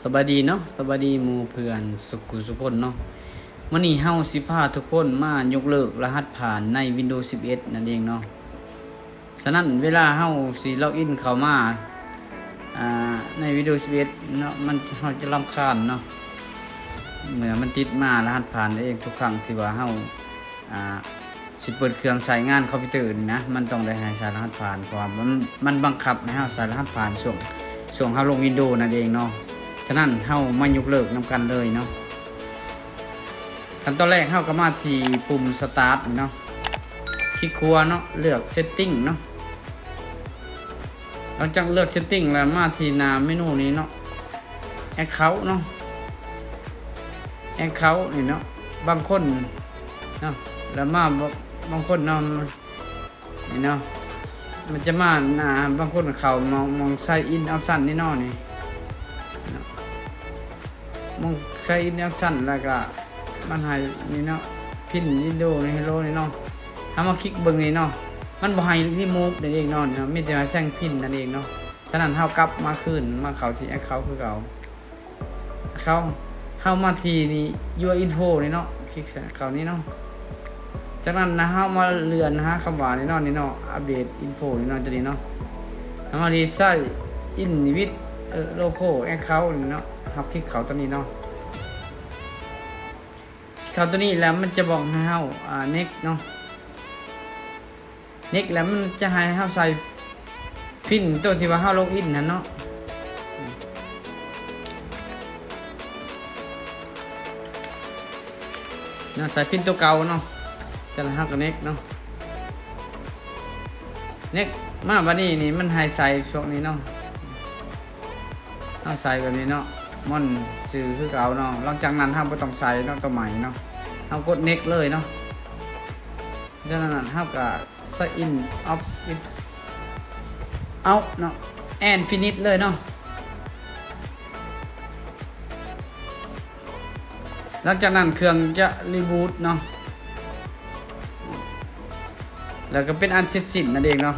สบายดีเนาะสบายดีหมู่เพื่อนสุขคนเนาะมื้อนี้เฮาสิพาทุกคนมายกเลิกรหัสผ่านใน Windows 11นั่นเองเนาะฉะนั้นเวลาเฮาสิล็อกอินเข้ามาใน Windows 11เนาะเฮาจะรำคาญเนาะเมื่อมันติดมารหัสผ่านเองทุกครั้งที่ว่าเฮาสิเปิดเครื่องใช้งานคอมพิวเตอร์นี่นะมันต้องได้ให้ใส่รหัสผ่านเพราะว่ามันบังคับให้เฮาใส่รหัสผ่านช่วงเฮาลง Windows นั่นเองเนาะฉะนั้นเฮามายกเลิกนำกันเลยเนาะขั้นตอนแรกเฮาก็มาที่ปุ่ม Start เนาะคลิกขวาเนาะเลือก Setting เนาะหลังจากเลือก Setting แล้วมาที่หน้าเมนูนี้เนาะ Account เนาะ Account นี่เนาะบางคนเนาะแล้วมาบางคนเนาะนี่เนาะมันจะมาบางคนเขามอง Sign In Option นี่เนาะนี่มองใช้อินแอคชั่นแล้วก็มันให้นี่เนาะพินวิดีโอในโลนี่เนาะถ้ามาคลิกเบิ่งนี่เนาะมันบ่ให้รีมูฟนั่นเองเนาะมีแต่มาแซงพินนั่นเองเนาะฉะนั้นเฮากลับมาคืนมาเข้าที่แอคเคาท์คือเก่าเข้ามาที่นี่ Your Info นี่เนาะคลิกเข้านี่เนาะจากนั้นนะเฮามาเลื่อนหาคำว่านี่เนาะอัปเดตอินโฟนี่เนาะจะนี่เนาะเฮามารีไซน์อินวิดโลโก้แอคเคาท์นี่เนาะครับคลิกเขาตัวนี้เนาะเขาตัวนี้แล้วมันจะบอกให้เฮาnext เนาะ next แล้วมันจะให้เฮาใส่ฟินตัวที่ว่าเฮาล็อกอินนั่นเนาะใส่ฟินตัวเก่าเนาะจะให้เฮากับ next เนาะ next มาวันนี้นี่มันให้ใส่ช่วงนี้เนาะเฮาใส่แบบนี้เนาะม่อนซื้อคือเก่าเนาะหลังจากนั้นเฮาบ่ต้องใส่เนาะตัวใหม่เนาะเฮากด next เลยเนาะจากนั้นเฮาก็ sign in off it out เนาะ and finish เลยเนาะหลังจากนั้นเครื่องจะรีบูตเนาะแล้วก็เป็นอันเสร็จสิ้นนั่นเองเนาะ